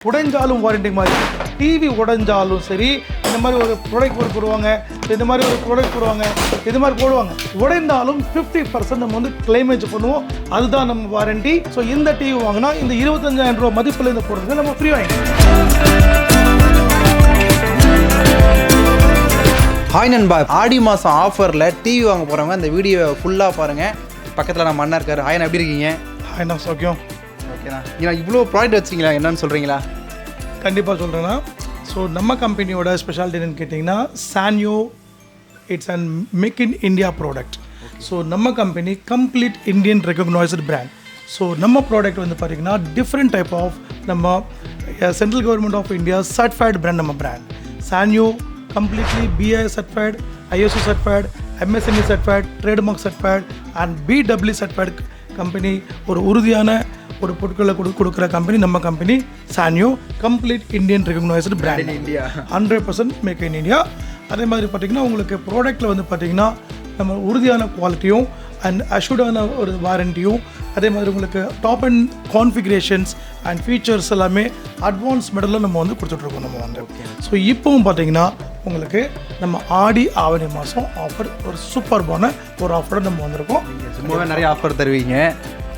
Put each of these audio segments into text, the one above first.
உடைஞ்சாலும் warranty மாதிரி TV உடைஞ்சாலும் சரி இந்த மாதிரி ஒரு ப்ராடக்ட் போடுவாங்க, இந்த மாதிரி ஒரு ப்ராடக்ட் போடுவாங்க, இது மாதிரி போடுவாங்க. உடைந்தாலும் 50% நம்ம வந்து கிளைமேஜ் பண்ணுவோம். அதுதான் நம்ம வாரண்டி. ஸோ இந்த டிவி வாங்கினா இந்த 25,000 ரூபா மதிப்பில் இந்த பொருட்கள் நம்ம ஃப்ரீ வாங்கிக்கலாம். ஹாய் நண்பா, ஆடி மாதம் ஆஃபரில் டிவி வாங்க போகிறவங்க இந்த வீடியோ ஃபுல்லாக பாருங்கள். பக்கத்தில் நம்ம அண்ணா இருக்கார். ஹாய், எப்படி இருக்கீங்க? என்ன சௌக்கியம்? ஓகேண்ணா. ஏன்னா இவ்வளோ ப்ராடக்ட் வச்சிங்களா, என்னன்னு சொல்கிறீங்களா? கண்டிப்பாக சொல்கிறேன்னா, ஸோ நம்ம கம்பெனியோட ஸ்பெஷாலிட்டி என்னன்னு கேட்டிங்கன்னா, Sanyo it's and make in India product. So நம்ம company complete Indian recognised brand. So நம்ம ப்ராடக்ட் வந்து பார்த்திங்கன்னா டிஃப்ரெண்ட் டைப் ஆஃப் நம்ம central government of India certified brand. நம்ம brand Sanyo completely BI certified, ISO certified, MSME certified, trademark certified and BW certified company. ஒரு உறுதியான ஒரு பொருட்களை கொடுக்குற கம்பெனி நம்ம company Sanyo. Complete Indian recognised brand, India 100% make in India. அதே மாதிரி பார்த்திங்கன்னா உங்களுக்கு ப்ராடக்ட்டில் வந்து பார்த்திங்கன்னா நம்ம உறுதியான குவாலிட்டியும் அண்ட் அஷ்யூர்டான ஒரு வாரண்டியும், அதே மாதிரி உங்களுக்கு top and configurations and features எல்லாமே அட்வான்ஸ் மாடலில் நம்ம வந்து கொடுத்துட்ருக்கோம் நம்ம வந்து. ஸோ இப்போவும் பார்த்தீங்கன்னா உங்களுக்கு நம்ம ஆடி ஆவணி மாதம் ஆஃபர் ஒரு சூப்பர்பான ஒரு ஆஃபரோடு நம்ம வந்திருக்கோம். ரொம்பவே நிறைய ஆஃபர் தருவீங்க.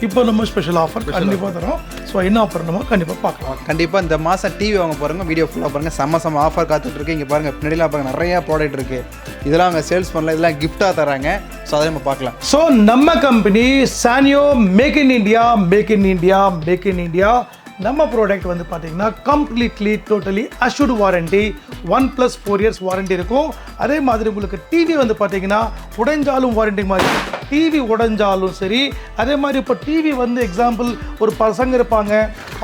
இப்போ நம்ம ஸ்பெஷல் ஆஃபர் கண்டிப்பாக தரோம். ஸோ என்ன ஆஃபர் நம்ம கண்டிப்பாக பார்க்கலாம். கண்டிப்பாக இந்த மாதம் டிவி வாங்க போகிறவங்க வீடியோ ஃபுல்லாக பாருங்கள். செம்ம ஆஃபர் காத்துட்ருக்கு. இங்கே பாருங்கள், பின்னாடிலாம் பாருங்கள், நிறையா ப்ராடக்ட் இருக்குது. இதெல்லாம் அவங்க சேல்ஸ் பண்ணல, இதெல்லாம் கிஃப்டாக தராங்க. ஸோ அதை நம்ம பார்க்கலாம். ஸோ நம்ம company Sanyo make in India, make in India, make in India. நம்ம ப்ராடக்ட் வந்து பார்த்தீங்கன்னா completely totally assured warranty, 1+4 years warranty இருக்கும். அதே மாதிரி உங்களுக்கு டிவி வந்து பார்த்தீங்கன்னா உடைஞ்சாலும் வாரண்டி மாதிரி டிவி உடைஞ்சாலும் சரி. அதே மாதிரி இப்போ டிவி வந்து எக்ஸாம்பிள் ஒரு பசங்க இருப்பாங்க,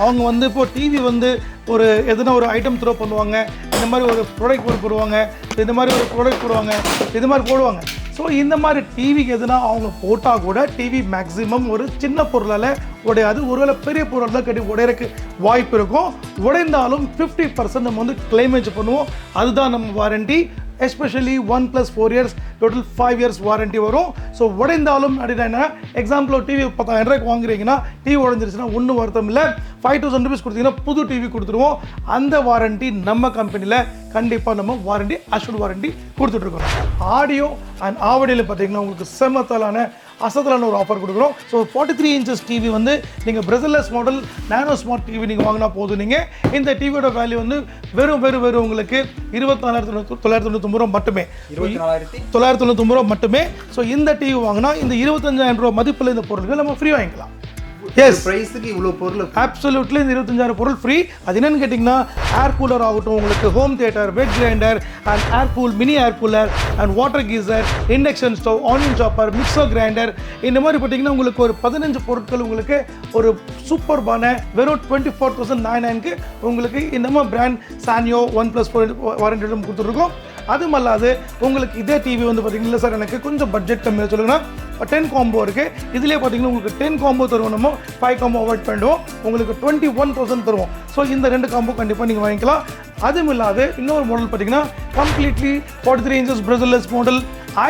அவங்க வந்து இப்போ டிவி வந்து ஒரு எதனா ஒரு ஐட்டம் த்ரோ பண்ணுவாங்க, இந்த மாதிரி ஒரு ப்ராடக்ட் போடுவாங்க, இந்த மாதிரி ஒரு ப்ராடக்ட் போடுவாங்க, இது மாதிரி போடுவாங்க. ஸோ இந்த மாதிரி டிவிக்கு எதுனா அவங்க போட்டால் கூட டிவி மேக்ஸிமம் ஒரு சின்ன பொருளால் உடையாது. ஒருவேளை பெரிய பொருள் தான் கட்டி உடையறக்கு வாய்ப்பு இருக்கும். உடைந்தாலும் 50% நம்ம வந்து கிளைமேஜ் பண்ணுவோம். அதுதான் நம்ம warranty. Especially 1+4 years, total 5 years warranty வரும். ஸோ உடைந்தாலும் அப்படின்னா என்ன, எக்ஸாம்பிள் ஒரு டிவி 10,000 ரூபாய்க்கு வாங்குறீங்கன்னா டிவி உடஞ்சிருச்சுன்னா ஒன்றும் வருத்தம் இல்லை. 5,000 rupees கொடுத்தீங்கன்னா புது டிவி கொடுத்துருவோம். அந்த வாரண்டி நம்ம கம்பெனியில் கண்டிப்பாக நம்ம வாரண்டி அஷ்யூர்ட் வாரண்டி கொடுத்துட்ருக்கோம். ஆடியோ அண்ட் ஆவடியில் பார்த்தீங்கன்னா உங்களுக்கு செமத்தலான அசத்தலான ஒரு ஆஃபர் கொடுக்குறோம். ஸோ 43 inches டிவி வந்து நீங்கள் பிரசல்லஸ் மாடல் நானோ ஸ்மார்ட் டிவி நீங்கள் வாங்கினா போதும். நீங்கள் இந்த டிவியோட வேல்யூ வந்து வெறும் உங்களுக்கு 24,999 ரூபா மட்டுமே, 24,999 ரூபா மட்டுமே. ஸோ இந்த டிவி வாங்கினா இந்த 25,000 ரூபா மதிப்பில் இந்த பொருட்கள் நம்ம ஃப்ரீ வாங்கிக்கலாம். எஸ், ப்ரைஸுக்கு இவ்வளோ பொருள் அப்சல்யூட்லி இந்த 25,000 பொருள் ஃப்ரீ. அது என்னன்னு கேட்டிங்கன்னா ஏர் கூலர் ஆகட்டும், உங்களுக்கு home theatre, wet grinder and air cool, mini air cooler and water geyser, induction stove, onion chopper, mixer grinder, இந்த மாதிரி பார்த்தீங்கன்னா உங்களுக்கு ஒரு 15 பொருட்கள் உங்களுக்கு ஒரு சூப்பர்பான வெறும் 24,999க்கு உங்களுக்கு இந்த பிராண்ட் சான்யோ 1+4 வாரண்டி கொடுத்துருக்கோம். அதுவும் அல்லாது உங்களுக்கு இதே டிவி வந்து பார்த்தீங்கன்னா இல்லை சார் எனக்கு கொஞ்சம் பட்ஜெட் கம்மியாக சொல்லுங்கன்னா 10 காம்போ இருக்குது. இதிலே பார்த்தீங்கன்னா உங்களுக்கு 10 காம்போ தருவோம். நம்ம 5 காம்போ அவாய்ட் பண்ணிடுவோம். உங்களுக்கு 21,000 தருவோம். ஸோ இந்த 2 காம்போ கண்டிப்பாக நீங்கள் வாங்கிக்கலாம். அதுவும் இல்லாது இன்னொரு மாடல் பார்த்தீங்கன்னா completely 43 inches bezelless model,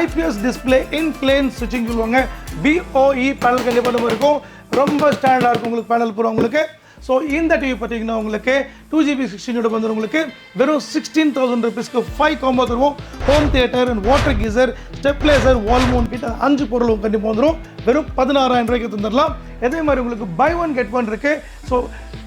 IPS display, in plane ஸ்விட்சிங் சொல்லுவாங்க, BOE பேனல் கண்டிப்பாக நம்ம இருக்கும். ரொம்ப ஸ்டாண்டர்டாக இருக்கும் உங்களுக்கு பேனல் பூரா உங்களுக்கு. ஸோ இந்த டிவி பார்த்தீங்கன்னா உங்களுக்கு 2GB 16 வந்து உங்களுக்கு வெறும் 16,000 rupeesக்கு 5 காம்போ தருவோம். Home theatre and water geyser, stabiliser, wall mount கிட்ட 5 பொருள் கண்டிப்பாக வந்துடும். வெறும் 16,000 ரூபாய்க்கு தந்துடலாம். அதே மாதிரி உங்களுக்கு buy one get one இருக்குது. ஸோ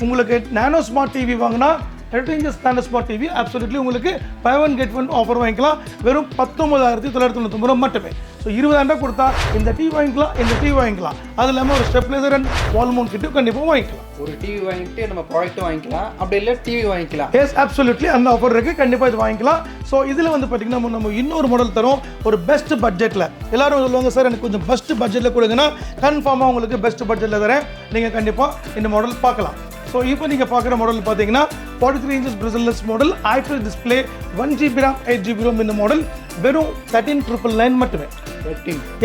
உங்களுக்கு நானோ ஸ்மார்ட் டிவி வாங்கினா 30 inches நானோ ஸ்மார்ட் டிவி அப்சல்யூட்லி உங்களுக்கு buy one get one offer வாங்கிக்கலாம். வெறும் 19,999 ரூபா மட்டுமே. ஸோ 20,000 ரூபா கொடுத்தா இந்த டிவி வாங்கிக்கலாம், இந்த டிவி வாங்கிக்கலாம். அது இல்லாமல் ஒரு ஸ்டெப்லைசர் அண்ட் வால் மவுண்ட் கிட்டும் கண்டிப்பாக வாங்கிக்கலாம். ஒரு டிவி வாங்கிட்டு நம்ம ப்ராடக்ட்டும் வாங்கிக்கலாம், அப்படி இல்லை டிவி வாங்கிக்கலாம். எஸ், அப்சல்யூட்லி அந்த ஆஃபர் இருக்குது. கண்டிப்பாக இது வாங்கிக்கலாம். ஸோ இதில் வந்து பார்த்திங்கன்னா நம்ம இன்னொரு மாடல் தரோம் ஒரு பெஸ்ட் பட்ஜெட்டில். எல்லாரும் சொல்லுவாங்க சார் எனக்கு கொஞ்சம் பெஸ்ட் பட்ஜெட்டில் கொடுங்கன்னா, கன்ஃபார்மாக உங்களுக்கு பெஸ்ட் பட்ஜெட்டில் தரேன். நீங்கள் கண்டிப்பாக இந்த மாடல் பார்க்கலாம். ஸோ இப்போ நீங்கள் பார்க்குற மாடல் பார்த்தீங்கன்னா 43 inches bezelless model, IPS display, 1GB RAM 8GB ROM இந்த மாடல் வெறும் 13,999 மட்டுமே.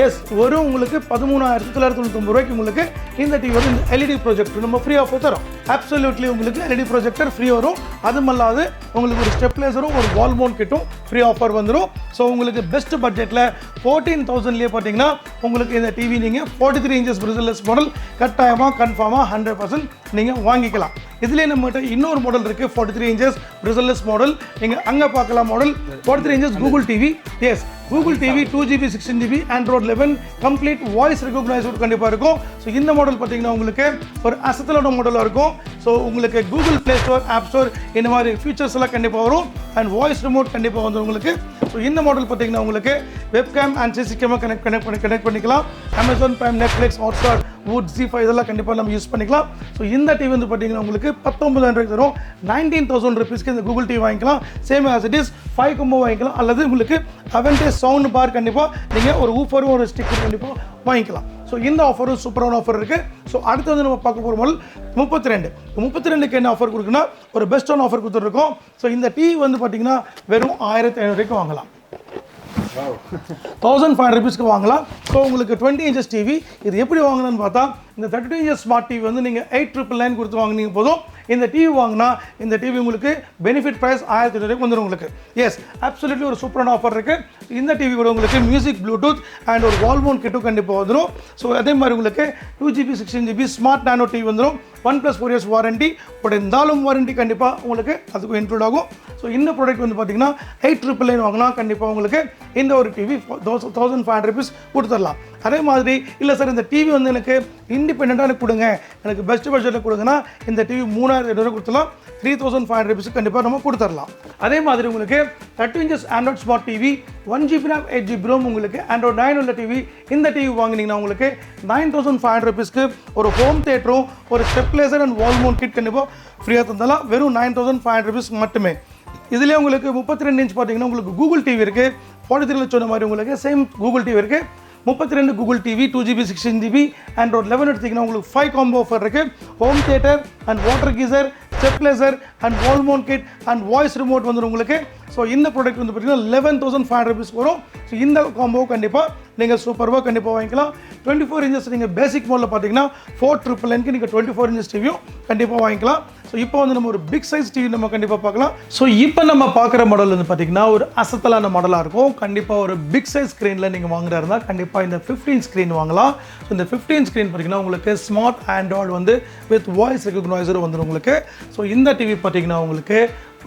எஸ் வரும் உங்களுக்கு 13,999 ரூபாய்க்கு உங்களுக்கு இந்த டிவி வந்து இந்த எல்இடி ப்ரொஜெக்டர் நம்ம ஃப்ரீ ஆஃபர் தரோம். அப்சல்யூட்லி உங்களுக்கு எல்இடி ப்ரொஜெக்டர் ஃப்ரீ வரும். அதுமல்லாது உங்களுக்கு ஒரு ஸ்டெப்லைசரும் ஒரு வால் மவுண்ட் கிட்டும் ஃப்ரீ ஆஃபர் வந்துடும். ஸோ உங்களுக்கு பெஸ்ட் பட்ஜெட்டில் 14,000லேயே பார்த்தீங்கன்னா உங்களுக்கு இந்த டிவி நீங்கள் 43 இன்ச்சஸ் பிரிசல்லெஸ் மாடல் கட்டாயமாக கன்ஃபார்மாக 100% நீங்கள் வாங்கிக்கலாம். இதுலேயே நம்மகிட்ட இன்னொரு மாடல் இருக்குது 43 இன்ச்சஸ் பிரிசல்லெஸ் மாடல். நீங்கள் அங்கே பார்க்கலாம் model 43 inches Google TV. Yes Google TV 2GB 16GB Android 11 complete voice recognised கண்டிப்பாக இருக்கும். ஸோ இந்த மாடல் பார்த்தீங்கன்னா உங்களுக்கு ஒரு அசத்தலோட மாடலாக இருக்கும். ஸோ உங்களுக்கு Google Play Store app store இந்த மாதிரி ஃபீச்சர்ஸ் எல்லாம் கண்டிப்பாக வரும். அண்ட் வாய்ஸ் ரிமோட் கண்டிப்பாக வந்து உங்களுக்கு. ஸோ இந்த மாடல் பார்த்தீங்கன்னா உங்களுக்கு webcam and CC camera connect பண்ணிக்கலாம். Amazon Prime, Netflix, Hotstar, Voot, Zee five இதெல்லாம் கண்டிப்பாக நம்ம யூஸ் பண்ணிக்கலாம். ஸோ இந்த டிவி வந்து பார்த்தீங்கன்னா உங்களுக்கு 19,000 தரும். 19,000 ருபீஸ்க்கு இந்த கூகுள் டிவி வாங்கிக்கலாம். Same as it is 5 combo வாங்கிக்கலாம். அல்லது உங்களுக்கு அவென்டேஜ் சவுண்ட் பார் கண்டிப்பாக நீங்கள் ஒரு ஊஃபரும் ஒரு ஸ்டிக்கர் கண்டிப்பாக வாங்கிக்கலாம். ஸோ இந்த ஆஃபரும் சூப்பரான ஆஃபர் இருக்குது. ஸோ அடுத்து வந்து நம்ம பார்க்க போகிற மாடல் 32க்கு என்ன ஆஃபர் கொடுக்குன்னா ஒரு பெஸ்ட்டான ஆஃபர் கொடுத்துருக்கோம். ஸோ இந்த டிவி வந்து பார்த்தீங்கன்னா வெறும் 1,500 ரூபாய்க்கு வாங்கலாம். 1,500 ருபீஸ்க்கு வாங்கலாம். ஸோ உங்களுக்கு 20 இன்ச்சஸ் டிவி இது எப்படி வாங்கணும்னு பார்த்தா இந்த 32 இன்ச்சஸ் ஸ்மார்ட் டிவி வந்து நீங்கள் 8,999 கொடுத்து வாங்கினீங்க போதும். இந்த டிவி வாங்கினா இந்த டிவி உங்களுக்கு பெனிஃபிட் ப்ரைஸ் 1,500 ரூபாய்க்கு வந்துடும் உங்களுக்கு. எஸ் அப்சல்யூட்லி ஒரு சூப்பரான ஆஃபர் இருக்குது. இந்த டிவி கூட உங்களுக்கு மியூசிக், ப்ளூடூத் அண்ட் ஒரு வால் மவுண்ட் கிட்டும் கண்டிப்பாக வந்துடும். ஸோ அதே மாதிரி உங்களுக்கு 2GB 16GB ஸ்மார்ட் நானோ டிவி வந்துடும். 1+4 years வாரண்டி இருந்தாலும் வாரண்டி கண்டிப்பாக உங்களுக்கு அதுக்கும் இன்க்ளூட் ஆகும். ஸோ இந்த ப்ராடக்ட் வந்து பார்த்தீங்கன்னா 8,999 வாங்கினா கண்டிப்பாக உங்களுக்கு இந்த ஒரு டிவி 1,500 ருபீஸ் கொடுத்துடலாம். அதே மாதிரி இல்லை சார் இந்த டிவி வந்து எனக்கு இண்டிபெண்ட்டாக எனக்கு கொடுங்க, எனக்கு பெஸ்ட் பட்ஜெட்டில் கொடுங்கன்னா இந்த டிவி 3,500 கொடுத்துலாம். 3,500 ருபீஸ் கண்டிப்பாக நம்ம கொடுத்துடலாம். அதே மாதிரி உங்களுக்கு 30 inches Android smart TV 1GB RAM 8GB ROM உங்களுக்கு ஆண்ட்ராய்ட் 9 உள்ள டிவி இந்த டிவி வாங்கினீங்கன்னா உங்களுக்கு 9,500 ருபீஸ்க்கு ஒரு ஹோம் தியேட்டரும் ஒரு stabiliser and wall mount kit கண்டிப்பாக ஃப்ரீயாக தந்தாலும் வெறும் 9,500 ருபீஸ் மட்டுமே. இதுலேயே உங்களுக்கு 32 இன்ச் பார்த்தீங்கன்னா உங்களுக்கு கூகுள் டிவி இருக்குது. 43 சொன்ன மாதிரி உங்களுக்கு சேம் கூகுள் டிவி இருக்குது. 32 Google TV 2GB 16GB Android 11 எடுத்திங்கன்னா உங்களுக்கு 5 combo ஆஃபர் இருக்குது. Home theatre and water geyser, stabiliser and wall mount kit and voice remote வந்துடும் உங்களுக்கு. ஸோ இந்த ப்ராடக்ட் வந்து பார்த்தீங்கன்னா 11,500 ருபீஸ் வரும். ஸோ இந்த காம்போ கண்டிப்பாக நீங்கள் சூப்பராக கண்டிப்பாக வாங்கிக்கலாம். 24 இன்ச்சஸ் நீங்கள் பேசிக் மோடில் பார்த்தீங்கன்னா 4,999க்கு நீங்கள் 24 இன்ச்சஸ் டிவியும் கண்டிப்பாக வாங்கிக்கலாம். ஸோ இப்போ வந்து நம்ம ஒரு பிக் சைஸ் டிவி நம்ம கண்டிப்பாக பார்க்கலாம். ஸோ இப்போ நம்ம பார்க்குற மாடல் வந்து பார்த்தீங்கன்னா ஒரு அசத்தலான மாடலாக இருக்கும். கண்டிப்பாக ஒரு பிக் சைஸ் ஸ்க்ரீனில் நீங்கள் வாங்குறா இருந்தால் கண்டிப்பாக இந்த 15 ஸ்க்ரீன் வாங்கலாம். ஸோ இந்த 15 ஸ்க்ரீன் பார்த்தீங்கன்னா உங்களுக்கு ஸ்மார்ட் ஆண்ட்ராய்டு வந்து வித் வாய்ஸ் ரெகக்னைசர் வந்துடும் உங்களுக்கு. ஸோ இந்த டிவி பார்த்தீங்கன்னா உங்களுக்கு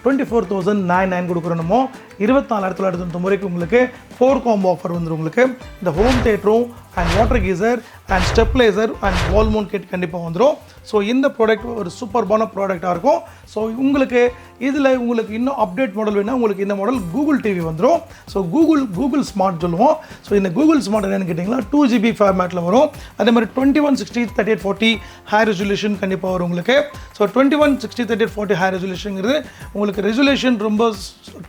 24,999 கொடுக்குறோம். நம்ம 24,999 உங்களுக்கு 4 combo ஆஃபர் வந்துடும் உங்களுக்கு. இந்த ஹோம் தியேட்டரும் and water geyser and stabilizer and wall mount kit கண்டிப்பாக வந்துடும். ஸோ இந்த ப்ராடக்ட் ஒரு சூப்பர்பான ப்ராடக்டாக இருக்கும். ஸோ உங்களுக்கு இதில் உங்களுக்கு இன்னும் அப்டேட் மாடல் வேணும் உங்களுக்கு இந்த மாடல் கூகுள் டிவி வந்துடும். ஸோ கூகுள் ஸ்மார்ட் சொல்லுவோம். ஸோ இந்த கூகுள் ஸ்மார்ட் என்னென்னு கேட்டிங்கன்னா 2GB ஃபார்மேட்டில் வரும். அதே மாதிரி 2160 3840 ஹை ரெசல்யூஷன் கண்டிப்பாக வரும் உங்களுக்கு. ஸோ 2160 3840 ஹை ரெசல்யூஷனுங்கிறது உங்களுக்கு ரெசல்யூஷன் ரொம்ப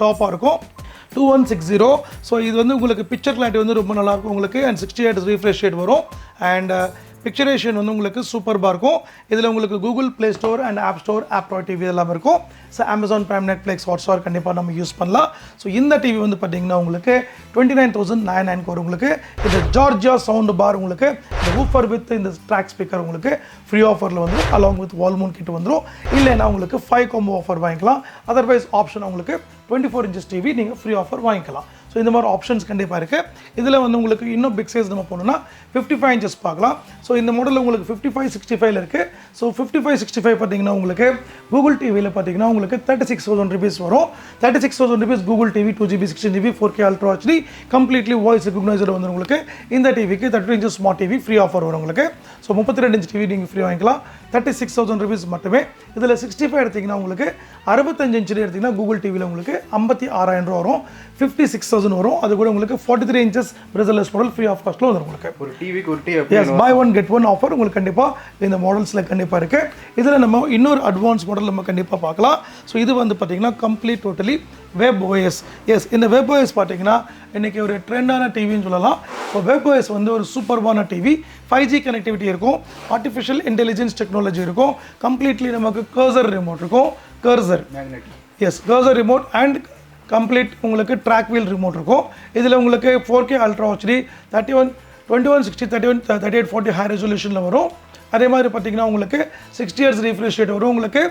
டாப்பாக இருக்கும். 2160. ஸோ இது வந்து உங்களுக்கு பிக்சர் கிளாரிட்டி வந்து ரொம்ப நல்லாயிருக்கும் உங்களுக்கு. அண்ட் 60 Hz ரீஃப்ரெஷ் ரேட் வரும். அண்ட் பிக்சரேஷன் வந்து உங்களுக்கு சூப்பர்பாக இருக்கும். இதில் உங்களுக்கு Google Play Store and App Store, Android TV எல்லாம் இருக்கும். So Amazon Prime, Netflix, Hotstar கண்டிப்பாக நம்ம யூஸ் பண்ணலாம். ஸோ இந்த டிவி வந்து பார்த்தீங்கன்னா உங்களுக்கு 29,999 வரும் உங்களுக்கு. இந்த ஜார்ஜியா சவுண்ட் பார் உங்களுக்கு, இந்த ஊஃபர் வித் இந்த ட்ராக் ஸ்பீக்கர் உங்களுக்கு ஃப்ரீ ஆஃபரில் வந்து along with wall mount kit வந்துடும். இல்லைன்னா உங்களுக்கு 5 combo ஆஃபர் வாங்கிக்கலாம். அதர்வைஸ் ஆப்ஷன் உங்களுக்கு 24 இன்ச்சஸ் டிவி நீங்கள் ஃப்ரீ ஆஃபர் வாங்கிக்கலாம். ஸோ இந்த மாதிரி ஆப்ஷன்ஸ் கண்டிப்பாக இருக்குது. இதில் வந்து உங்களுக்கு இன்னும் பிக் சைஸ் நம்ம போனோம்னா 55 இன்ச்சஸ் பார்க்கலாம். ஸோ இந்த மாடலில் உங்களுக்கு 5565 இருக்குது. ஸோ 5565 பார்த்தீங்கன்னா உங்களுக்கு கூகுள் டிவியில் பார்த்தீங்கன்னா உங்களுக்கு 36,000 ருபீஸ் வரும். 36,000 rupees Google TV 2GB 16GB 4K Ultra HD completely voice recogniser வந்து உங்களுக்கு. இந்த டிவிக்கு 32 inches smart TV free offer வரும் உங்களுக்கு. ஸோ 32 இன்ச் டிவி நீங்கள் ஃப்ரீ வாங்கிக்கலாம். 36,000 ருபீஸ் மட்டுமே. இதில் 65 எடுத்திங்கன்னா உங்களுக்கு 65 இன்ச் எடுத்திங்கன்னா கூகுள் டிவியில் உங்களுக்கு 56,000 ரூபா வரும். 56,000 வரும். அது கூட உங்களுக்கு 43 inches bezelless model free of காஸ்ட்டில் வந்துடும் உங்களுக்கு. ஒரு டிவிக்கு ஒரு TV yes buy one get one offer உங்களுக்கு கண்டிப்பாக இந்த மாடல்ஸில் கண்டிப்பாக இருக்குது. இதில் நம்ம இன்னொரு அட்வான்ஸ் மாடல் நம்ம கண்டிப்பாக பார்க்கலாம். ஸோ இது வந்து பார்த்தீங்கன்னா complete totally web OS. Yes இந்த வெப் OS பார்த்தீங்கன்னா இன்றைக்கி ஒரு ட்ரெண்டான டிவின்னு சொல்லலாம். ஸோ வெப் OS வந்து ஒரு சூப்பர்பான டிவி. 5G கனெக்டிவிட்டி இருக்கும். ஆர்டிஃபிஷியல் இன்டெலிஜென்ஸ் டெக்னாலஜி இருக்கும். கம்ப்ளீட்லி நமக்கு கர்சர் ரிமோட் இருக்கும். Cursor yes cursor remote and complete உங்களுக்கு ட்ராக் வீல் ரிமோட் இருக்கும். இதில் உங்களுக்கு 4K அல்ட்ரா ஹெச்டி 2160 3840 ஹை ரெசல்யூஷனில் வரும். அதே மாதிரி பார்த்தீங்கன்னா உங்களுக்கு 60 Hz ரீஃப்ரெஷ் ரேட் வரும். உங்களுக்கு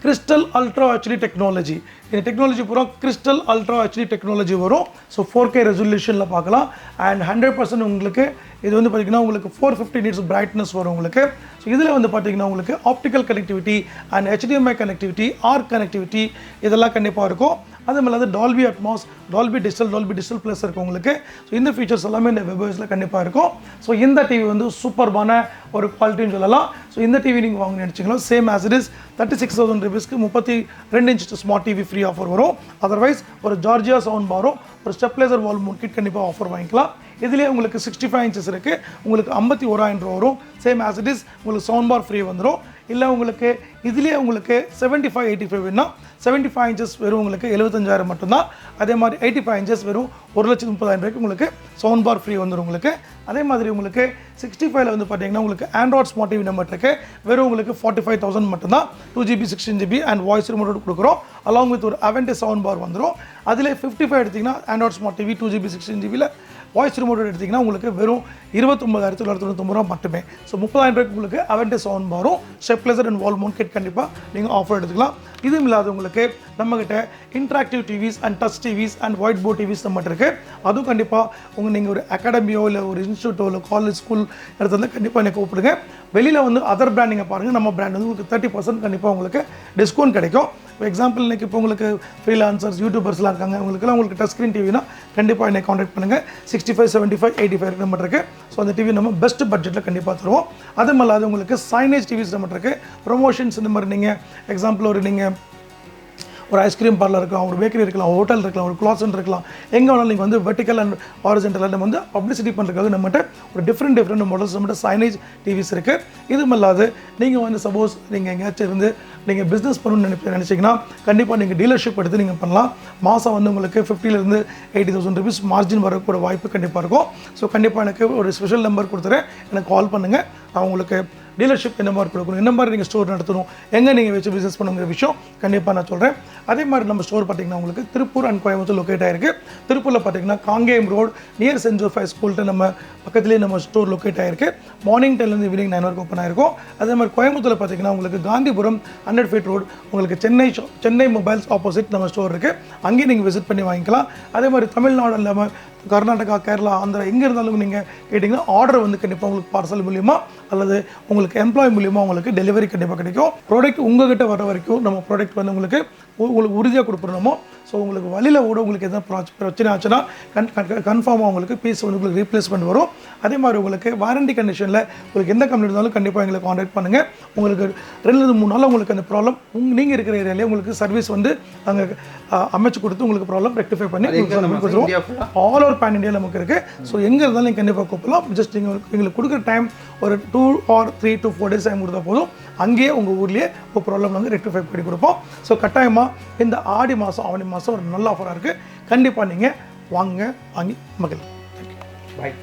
கிறிஸ்டல் அல்ட்ரா ஹெச்டி டெக்னாலஜி, இந்த டெக்னாலஜி பூரா கிறிஸ்டல் அல்ட்ரா ஹெச்டி டெக்னாலஜி வரும். ஸோ 4K ரெசல்யூஷனில் பார்க்கலாம். அண்ட் 100% உங்களுக்கு இது வந்து பார்த்திங்கன்னா உங்களுக்கு 450 nits பிரைட்னஸ் வரும் உங்களுக்கு. ஸோ இதில் வந்து பார்த்திங்கன்னா உங்களுக்கு optical connectivity and HDMI connectivity, ARC connectivity இதெல்லாம் கண்டிப்பாக இருக்கும். அது மேலே Dolby Atmos, Dolby digital plus இருக்கும் உங்களுக்கு. ஸோ இந்த ஃபீச்சர்ஸ் எல்லாமே இந்த வெப்ஓஎஸில் கண்டிப்பாக இருக்கும். ஸோ இந்த டிவி வந்து சூப்பர்பான ஒரு குவாலிட்டின்னு சொல்லலாம். ஸோ இந்த டிவி நீங்கள் வாங்க நினச்சிங்களோ சேம் ஆஸ் இட் இஸ் 36,000 rupeesக்கு 32 inch smart TV free offer வரும். அதர்வைஸ் ஒரு ஜார்ஜியா சவுண்ட் பாரும், ஒரு ஸ்டெப்லைசர் வால் மவுண்ட் கிட் கண்டிப்பாக ஆஃபர் வாங்கிக்கலாம். இதுலேயே உங்களுக்கு 65 inches இருக்குது, உங்களுக்கு 51,000 ரூபா வரும். சேம் ஆஸ் இட் இஸ் உங்களுக்கு சவுண்ட் பார் ஃப்ரீ வந்துடும். இல்லை உங்களுக்கு இதுலேயே உங்களுக்கு 75-85 வேணும்னா 75 inches வெறும் உங்களுக்கு 75,000 மட்டும்தான். அதே மாதிரி 85 inches வெறும் 1,30,000 உங்களுக்கு சவுண்ட் பார் ஃப்ரீ வந்துடும் உங்களுக்கு. அதே மாதிரி உங்களுக்கு 65 வந்து பார்த்தீங்கன்னா உங்களுக்கு ஆண்ட்ராய்ட் ஸ்மார்ட் டிவி நம்பர் இருக்குது, வெறும் உங்களுக்கு 45,000 மட்டும்தான். 2GB 16GB and voice remote கொடுக்குறோம். அலாங் வித் ஒரு அவென்டே சவுண்ட் பார் வந்துடும். அதில் 55 எடுத்திங்கன்னா Android smart TV 2GB 16GB voice remote எடுத்திங்கன்னா உங்களுக்கு வெறும் 29,999 ரூபா மட்டுமே. ஸோ 30,000 உங்களுக்கு அவென்டே சவுண்ட் பாரும், stabiliser and wall mount kit கண்டிப்பாக நீங்கள் ஆஃபர் எடுத்துக்கலாம். இதுவும் இல்லாத உங்களுக்கு நம்மகிட்ட interactive TVs and touch TVs and white board TVs நம்மகிட்ட இருக்குது. அதுவும் கண்டிப்பாக நீங்கள் ஒரு அகாடமியோ இல்லை ஒரு இன்ஸ்டியூட்டோ இல்லை காலேஜ் ஸ்கூல் இடத்துல கண்டிப்பாக எனக்கு கூப்பிடுங்க. வெளியில் வந்து அதர் பிராண்ட் நீங்கள் பாருங்கள், நம்ம பிராண்ட் வந்து உங்களுக்கு 30% கண்டிப்பாக உங்களுக்கு டிஸ்கவுண்ட் கிடைக்கும். எக்ஸாம்பிள் இன்றைக்கி இப்போ உங்களுக்கு ஃப்ரீலான்சர்ஸ் யூடியூபர்ஸ்லாம் இருக்காங்க, உங்களுக்கு டச் ஸ்க்ரீன் டிவினா கண்டிப்பாக என்னை காண்டாக்ட் பண்ணுங்கள். 65, 75, 85 நம்ம இருக்குது. ஸோ அந்த டிவி நம்ம பெஸ்ட் பட்ஜெட்டில் கண்டிப்பாக தருவோம். அது மாதிரி உங்களுக்கு சைனேஜ் டிவிஸ் நம்ம இருக்குது. ப்ரொமோஷன்ஸ் இந்த மாதிரி நீங்கள் எக்ஸாம்பிள் நீங்கள் ஒரு ஐஸ்கிரீம் பார்லர் இருக்கலாம், ஒரு பேக்கரி இருக்கலாம், ஹோட்டல் இருக்கலாம், ஒரு கிளாத் சென்டர் இருக்கலாம், எங்கே வேணாலும் நீங்கள் வந்து வெர்டிக்கல் அண்ட் ஹாரிசான்டல் நம்ம வந்து பப்ளிசிட்டி பண்ணுறதுக்காக நம்மகிட்ட ஒரு டிஃப்ரெண்ட் மாடல்ஸ் நம்மகிட்ட சைனேஜ் டிவிஸ் இருக்குது. இதுவும் இல்லாது நீங்கள் வந்து சப்போஸ் நீங்கள் எங்கேயாச்சும் இருந்து நீங்கள் பிஸ்னஸ் பண்ணணும்னு நினச்சிங்கன்னா கண்டிப்பாக நீங்கள் டீலர்ஷிப் எடுத்து நீங்கள் பண்ணலாம். மாதம் வந்து உங்களுக்கு 50,000 80,000 rupees மார்ஜின் வரக்கூட வாய்ப்பு கண்டிப்பாக இருக்கும். ஸோ கண்டிப்பாக எனக்கு ஒரு ஸ்பெஷல் நம்பர் கொடுத்துறேன், எனக்கு கால் பண்ணுங்கள். நான் உங்களுக்கு டீலர்ஷிப் என்ன மாதிரி கொடுக்கணும், என்ன மாதிரி நீங்கள் ஸ்டோர் நடத்தணும், எங்கே நீங்கள் வச்சு பிஸ்னஸ் பண்ணுங்கிற விஷயம் கண்டிப்பாக நான் சொல்கிறேன். அதே மாதிரி நம்ம ஸ்டோர் பார்த்திங்கன்னா உங்களுக்கு திருப்பூர் அண்ட் கோயம்புத்தூர் லொக்கேட் ஆகிருக்கு. திருப்பூரில் பார்த்திங்கன்னா Kangeyam road near saint Joseph ஸ்கூல்கிட்ட நம்ம பக்கத்துலேயே நம்ம ஸ்டோர் லொக்கேட் ஆகிருக்கு. மார்னிங் 10 ஈவினிங் 9 வரைக்கும் ஓப்பன் ஆகிருக்கும். அதே மாதிரி கோயம்புத்தூரில் பார்த்திங்கன்னா உங்களுக்கு காந்திபுரம் 100 feet ரோடு உங்களுக்கு சென்னை மொபைல்ஸ் ஆப்போசிட் நம்ம ஸ்டோர் இருக்குது, அங்கேயும் நீங்கள் விசிட் பண்ணி வாங்கிக்கலாம். அதே மாதிரி தமிழ்நாடு இல்லாமல் கர்நாடகா, கேரளா, ஆந்திரா எங்கே இருந்தாலும் நீங்கள் கேட்டிங்கன்னா ஆர்டர் வந்து கண்டிப்பாக உங்களுக்கு பார்சல் மூலிமா அல்லது உங்களுக்கு எம்ப்ளாய் மூலிமா உங்களுக்கு டெலிவரி கண்டிப்பாக கிடைக்கும். ப்ராடக்ட் உங்கள்கிட்ட வர வரைக்கும் நம்ம ப்ராடக்ட் வந்து உங்களுக்கு உறுதியாக கொடுத்துருந்தோமோ. ஸோ உங்களுக்கு வழியில் கூட உங்களுக்கு எதாவது பிரச்சனை ஆச்சுன்னா கன்ஃபார்மாக உங்களுக்கு பீஸ் வந்து உங்களுக்கு ரீப்ளேஸ்மெண்ட் வரும். அதே மாதிரி உங்களுக்கு வாரண்டி கண்டிஷனில் உங்களுக்கு எந்த கம்பெனி இருந்தாலும் கண்டிப்பாக எங்களை காண்டாக்ட் பண்ணுங்கள். உங்களுக்கு 2-3 நாள் உங்களுக்கு அந்த ப்ராப்ளம் நீங்கள் இருக்கிற ஏரியாலே உங்களுக்கு சர்வீஸ் வந்து அங்கே அமைச்சு கொடுத்து உங்களுக்கு ப்ராப்ளம் ரெக்டிஃபை பண்ணி கொடுத்துருவோம். ஆல் ஓவர் பேன் இண்டியா நமக்கு இருக்குது. ஸோ எங்கே இருந்தாலும் நீங்கள் கண்டிப்பாக கூப்பிடலாம். ஜஸ்ட் நீங்கள் எங்களுக்கு கொடுக்குற டைம் ஒரு 2 or 3 to 4 days டைம் கொடுத்தா போதும், அங்கேயே உங்கள் ஊர்லேயே ஒரு ப்ராப்ளம் வந்து ரெக்டிஃபை பண்ணி கொடுப்போம். ஸோ கட்டாயமாக இந்த ஆவணி மாதம் ஒரு நல்ல ஆஃபராக இருக்குது. கண்டிப்பாக நீங்கள் வாங்க, வாங்கி மகிழ். பாய்.